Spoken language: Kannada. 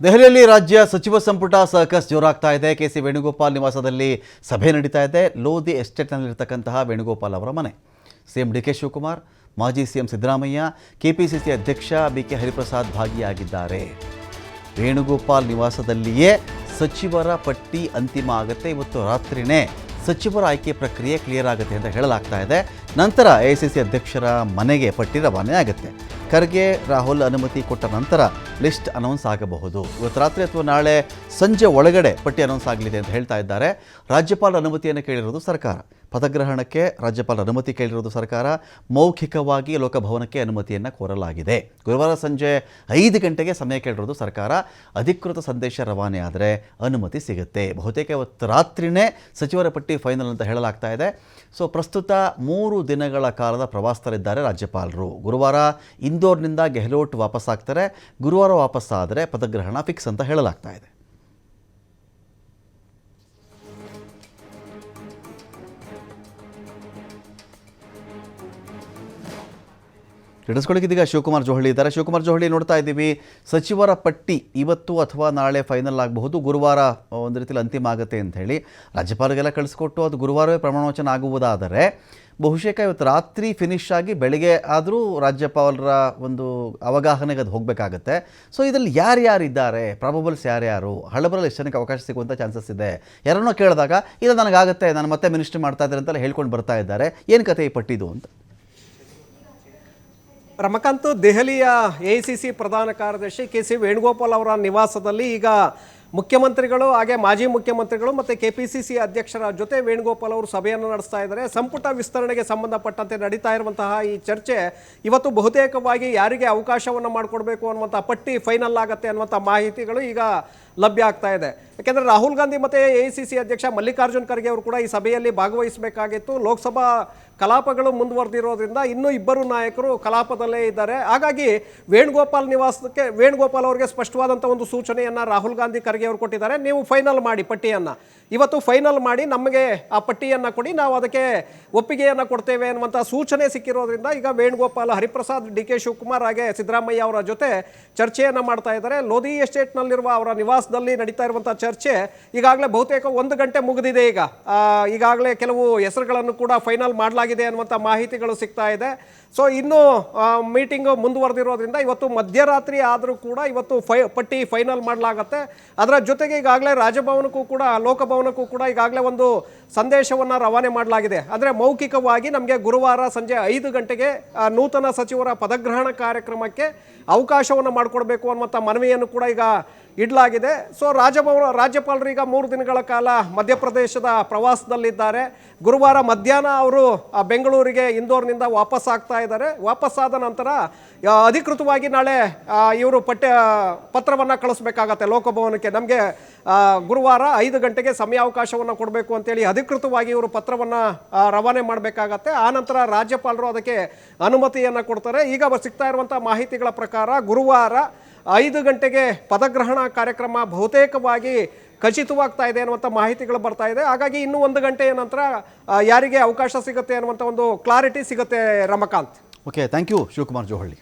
ದೆಹಲಿಯಲ್ಲಿ ರಾಜ್ಯ ಸಚಿವ ಸಂಪುಟ ಸರ್ಕಸ್ ಜೋರಾಗ್ತಾ ಇದೆ. ಕೆಸಿ ವೇಣುಗೋಪಾಲ್ ನಿವಾಸದಲ್ಲಿ ಸಭೆ ನಡೀತಾ ಇದೆ. ಲೋಧಿ ಎಸ್ಟೇಟ್ನಲ್ಲಿರ್ತಕ್ಕಂತಹ ವೇಣುಗೋಪಾಲ್ ಅವರ ಮನೆ. ಸಿಎಂ ಡಿಕೆ ಶಿವಕುಮಾರ್, ಮಾಜಿ ಸಿಎಂ ಸಿದ್ದರಾಮಯ್ಯ, ಕೆಪಿಸಿಸಿ ಅಧ್ಯಕ್ಷ ಬಿಕೆ ಹರಿಪ್ರಸಾದ್ ಭಾಗಿಯಾಗಿದ್ದಾರೆ. ವೇಣುಗೋಪಾಲ್ ನಿವಾಸದಲ್ಲಿಯೇ ಸಚಿವರ ಪಟ್ಟಿ ಅಂತಿಮ ಆಗುತ್ತೆ. ಇವತ್ತು ರಾತ್ರಿನೇ ಸಚಿವರ ಆಯ್ಕೆ ಪ್ರಕ್ರಿಯೆ ಕ್ಲಿಯರ್ ಆಗುತ್ತೆ ಅಂತ ಹೇಳಲಾಗ್ತಾ ಇದೆ. ನಂತರ ಎಐಸಿಸಿ ಅಧ್ಯಕ್ಷರ ಮನೆಗೆ ಪಟ್ಟಿ ರವಾನೆ ಆಗುತ್ತೆ. ಖರ್ಗೆ ರಾಹುಲ್ ಅನುಮತಿ ಕೊಟ್ಟ ನಂತರ ಲಿಸ್ಟ್ ಅನೌನ್ಸ್ ಆಗಬಹುದು. ಇವತ್ತು ರಾತ್ರಿ ಅಥವಾ ನಾಳೆ ಸಂಜೆ ಒಳಗಡೆ ಪಟ್ಟಿ ಅನೌನ್ಸ್ ಆಗಲಿದೆ ಅಂತ ಹೇಳ್ತಾ ಇದ್ದಾರೆ. ರಾಜ್ಯಪಾಲರ ಅನುಮತಿಯನ್ನು ಕೇಳಿರೋದು ಸರ್ಕಾರ. ಪದಗ್ರಹಣಕ್ಕೆ ರಾಜ್ಯಪಾಲರ ಅನುಮತಿ ಕೇಳಿರೋದು ಸರ್ಕಾರ. ಮೌಖಿಕವಾಗಿ ಲೋಕಭವನಕ್ಕೆ ಅನುಮತಿಯನ್ನು ಕೋರಲಾಗಿದೆ. ಗುರುವಾರ ಸಂಜೆ 5 ಗಂಟೆಗೆ ಸಮಯ ಕೇಳಿರೋದು ಸರ್ಕಾರ. ಅಧಿಕೃತ ಸಂದೇಶ ರವಾನೆ ಆದರೆ ಅನುಮತಿ ಸಿಗುತ್ತೆ. ಬಹುತೇಕ ಇವತ್ತು ರಾತ್ರಿನೇ ಸಚಿವರ ಪಟ್ಟಿ ಫೈನಲ್ ಅಂತ ಹೇಳಲಾಗ್ತಾ ಇದೆ. ಸೊ ಪ್ರಸ್ತುತ 3 ದಿನಗಳ ಕಾಲದ ಪ್ರವಾಸದಲ್ಲಿದ್ದಾರೆ ರಾಜ್ಯಪಾಲರು. ಗುರುವಾರ ಇಂದೋರ್ನಿಂದ ಗೆಹ್ಲೋಟ್ ವಾಪಸ್ಸಾಗ್ತಾರೆ. ಗುರುವಾರ ವಾಪಸ್ಸಾದರೆ ಪದಗ್ರಹಣ ಫಿಕ್ಸ್ ಅಂತ ಹೇಳಲಾಗ್ತಾ ಇದೆ. ಹಿಡಿಸ್ಕೊಳ್ಳಿಕ್ಕಿದ್ದೀಗ ಶಿವಕುಮಾರ್ ಜೋಹಳಿ ಇದ್ದಾರೆ. ಶಿವಕುಮಾರ್ ಜೋಹಳಿ, ನೋಡ್ತಾ ಇದ್ದೀವಿ ಸಚಿವರ ಪಟ್ಟಿ ಇವತ್ತು ಅಥವಾ ನಾಳೆ ಫೈನಲ್ ಆಗಬಹುದು. ಗುರುವಾರ ಒಂದು ರೀತಿಯಲ್ಲಿ ಅಂತಿಮ ಆಗುತ್ತೆ ಅಂತ ಹೇಳಿ ರಾಜ್ಯಪಾಲರಿಗೆಲ್ಲ ಕಳಿಸ್ಕೊಟ್ಟು ಅದು ಗುರುವಾರವೇ ಪ್ರಮಾಣವಚನ ಆಗುವುದಾದರೆ ಬಹುಶಃ ಇವತ್ತು ರಾತ್ರಿ ಫಿನಿಶ್ ಆಗಿ ಬೆಳಗ್ಗೆ ಆದರೂ ರಾಜ್ಯಪಾಲರ ಒಂದು ಅವಗಾಹನೆಗೆ ಅದು ಹೋಗಬೇಕಾಗತ್ತೆ. ಸೊ ಇದರಲ್ಲಿ ಯಾರ್ಯಾರಿದ್ದಾರೆ, ಪ್ರಾಬಬಲ್ಸ್ ಯಾರ್ಯಾರು, ಹಳಬರಲ್ಲಿ ಎಷ್ಟು ಜನಕ್ಕೆ ಅವಕಾಶ ಸಿಗುವಂಥ ಚಾನ್ಸಸ್ ಇದೆ? ಯಾರನ್ನೋ ಕೇಳಿದಾಗ ಇದು ನನಗಾಗುತ್ತೆ, ನಾನು ಮತ್ತೆ ಮಿನಿಸ್ಟ್ರಿ ಮಾಡ್ತಾ ಇದ್ದಾರೆ ಅಂತೆಲ್ಲ ಹೇಳ್ಕೊಂಡು ಬರ್ತಾ ಇದ್ದಾರೆ. ಏನು ಕತೆ ಈ ಪಟ್ಟಿದು ಅಂತ? ರಮಕಾಂತ್, ದೆಹಲಿಯ ಎಐಸಿಸಿ ಪ್ರಧಾನ ಕಾರ್ಯದರ್ಶಿ ಕೆಸಿ ವೇಣುಗೋಪಾಲ್ ಅವರ ನಿವಾಸದಲ್ಲಿ ಈಗ ಮುಖ್ಯಮಂತ್ರಿಗಳು ಹಾಗೆ ಮಾಜಿ ಮುಖ್ಯಮಂತ್ರಿಗಳು ಮತ್ತು ಕೆಪಿಸಿಸಿ ಅಧ್ಯಕ್ಷರ ಜೊತೆ ವೇಣುಗೋಪಾಲ್ ಅವರು ಸಭೆಯನ್ನು ನಡೆಸ್ತಾ ಇದ್ದಾರೆ. ಸಂಪುಟ ವಿಸ್ತರಣೆಗೆ ಸಂಬಂಧಪಟ್ಟಂತೆ ನಡೀತಾ ಇರುವಂತಹ ಈ ಚರ್ಚೆ ಇವತ್ತು ಬಹುತೇಕವಾಗಿ ಯಾರಿಗೆ ಅವಕಾಶವನ್ನು ಮಾಡಿಕೊಡ್ಬೇಕು ಅನ್ನುವಂಥ ಪಟ್ಟಿ ಫೈನಲ್ ಆಗುತ್ತೆ ಅನ್ನುವಂಥ ಮಾಹಿತಿಗಳು ಈಗ ಲಭ್ಯ ಆಗ್ತಾ ಇದೆ. ಯಾಕೆಂದರೆ ರಾಹುಲ್ ಗಾಂಧಿ ಮತ್ತು ಎಐಸಿಸಿ ಅಧ್ಯಕ್ಷ ಮಲ್ಲಿಕಾರ್ಜುನ್ ಖರ್ಗೆ ಅವರು ಕೂಡ ಈ ಸಭೆಯಲ್ಲಿ ಭಾಗವಹಿಸಬೇಕಾಗಿತ್ತು. ಲೋಕಸಭಾ ಕಲಾಪಗಳು ಮುಂದುವರೆದಿರೋದ್ರಿಂದ ಇನ್ನೂ 2 ನಾಯಕರು ಕಲಾಪದಲ್ಲೇ ಇದ್ದಾರೆ. ಹಾಗಾಗಿ ವೇಣುಗೋಪಾಲ್ ಅವರಿಗೆ ಸ್ಪಷ್ಟವಾದಂಥ ಒಂದು ಸೂಚನೆಯನ್ನು ರಾಹುಲ್ ಗಾಂಧಿ ಖರ್ಗೆ ಅವರು ಕೊಟ್ಟಿದ್ದಾರೆ. ನೀವು ಫೈನಲ್ ಮಾಡಿ ಪಟ್ಟಿಯನ್ನು, ಇವತ್ತು ಫೈನಲ್ ಮಾಡಿ ನಮಗೆ ಆ ಪಟ್ಟಿಯನ್ನು ಕೊಡಿ, ನಾವು ಅದಕ್ಕೆ ಒಪ್ಪಿಗೆಯನ್ನು ಕೊಡ್ತೇವೆ ಅನ್ನುವಂಥ ಸೂಚನೆ ಸಿಕ್ಕಿರೋದ್ರಿಂದ ಈಗ ವೇಣುಗೋಪಾಲ್, ಹರಿಪ್ರಸಾದ್, ಡಿಕೆ ಶಿವಕುಮಾರ್ ಹಾಗೆ ಸಿದ್ದರಾಮಯ್ಯ ಅವರ ಜೊತೆ ಚರ್ಚೆಯನ್ನು ಮಾಡ್ತಾ ಇದ್ದಾರೆ. ಲೋಧಿ ಎಸ್ಟೇಟ್ನಲ್ಲಿರುವ ಅವರ ನಿವಾಸದಲ್ಲಿ ನಡೀತಾ ಇರುವಂಥ ಚರ್ಚೆ ಈಗಾಗಲೇ ಬಹುತೇಕ 1 ಗಂಟೆ ಮುಗಿದಿದೆ. ಈಗಾಗಲೇ ಕೆಲವು ಹೆಸರುಗಳನ್ನು ಕೂಡ ಫೈನಲ್ ಮಾಡಲಾಗಿದೆ ಅನ್ನುವಂಥ ಮಾಹಿತಿಗಳು ಸಿಗ್ತಾ ಇದೆ. ಸೊ ಇನ್ನೂ ಮೀಟಿಂಗು ಮುಂದುವರೆದಿರೋದ್ರಿಂದ ಇವತ್ತು ಮಧ್ಯರಾತ್ರಿ ಆದರೂ ಕೂಡ ಇವತ್ತು ಪಟ್ಟಿ ಫೈನಲ್ ಮಾಡಲಾಗತ್ತೆ. ಅದರ ಜೊತೆಗೆ ಈಗಾಗಲೇ ರಾಜಭವನಕ್ಕೂ ಕೂಡ ಲೋಕಭವನಕ್ಕೂ ಕೂಡ ಈಗಾಗಲೇ ಒಂದು ಸಂದೇಶವನ್ನು ರವಾನೆ ಮಾಡಲಾಗಿದೆ. ಅಂದರೆ ಮೌಖಿಕವಾಗಿ ನಮಗೆ ಗುರುವಾರ ಸಂಜೆ 5 ಗಂಟೆಗೆ ನೂತನ ಸಚಿವರ ಪದಗ್ರಹಣ ಕಾರ್ಯಕ್ರಮಕ್ಕೆ ಅವಕಾಶವನ್ನು ಮಾಡಿಕೊಡ್ಬೇಕು ಅನ್ನುವಂಥ ಮನವಿಯನ್ನು ಕೂಡ ಈಗ ಇಡಲಾಗಿದೆ. ಸೊ ರಾಜ್ಯಪಾಲರು ಈಗ 3 ದಿನಗಳ ಕಾಲ ಮಧ್ಯಪ್ರದೇಶದ ಪ್ರವಾಸದಲ್ಲಿದ್ದಾರೆ. ಗುರುವಾರ ಮಧ್ಯಾಹ್ನ ಅವರು ಬೆಂಗಳೂರಿಗೆ ಇಂದೋರ್ನಿಂದ ವಾಪಸ್ಸಾಗ್ತಾ ಇದ್ದಾರೆ. ವಾಪಸ್ಸಾದ ನಂತರ ಅಧಿಕೃತವಾಗಿ ನಾಳೆ ಇವರು ಪತ್ರವನ್ನು ಕಳಿಸ್ಬೇಕಾಗತ್ತೆ ಲೋಕಭವನಕ್ಕೆ. ನಮಗೆ ಗುರುವಾರ 5 ಗಂಟೆಗೆ ಸಮಯಾವಕಾಶವನ್ನು ಕೊಡಬೇಕು ಅಂತೇಳಿ ಅಧಿಕೃತವಾಗಿ ಇವರು ಪತ್ರವನ್ನು ರವಾನೆ ಮಾಡಬೇಕಾಗತ್ತೆ. ಆನಂತರ ರಾಜ್ಯಪಾಲರು ಅದಕ್ಕೆ ಅನುಮತಿಯನ್ನು ಕೊಡ್ತಾರೆ. ಈಗ ಸಿಗ್ತಾ ಇರುವಂಥ ಮಾಹಿತಿಗಳ ಪ್ರಕಾರ ಗುರುವಾರ 5 ಗಂಟೆಗೆ ಪದಗ್ರಹಣ ಕಾರ್ಯಕ್ರಮ ಬಹುತೇಕವಾಗಿ ಖಚಿತವಾಗ್ತಾ ಇದೆ ಅನ್ನುವಂಥ ಮಾಹಿತಿಗಳು ಬರ್ತಾ ಇದೆ. ಹಾಗಾಗಿ ಇನ್ನೂ 1 ಗಂಟೆಯ ನಂತರ ಯಾರಿಗೆ ಅವಕಾಶ ಸಿಗುತ್ತೆ ಅನ್ನುವಂಥ ಒಂದು ಕ್ಲಾರಿಟಿ ಸಿಗುತ್ತೆ. Ramakant, okay, thank you Shivakumar ಜೋಹಳಿ.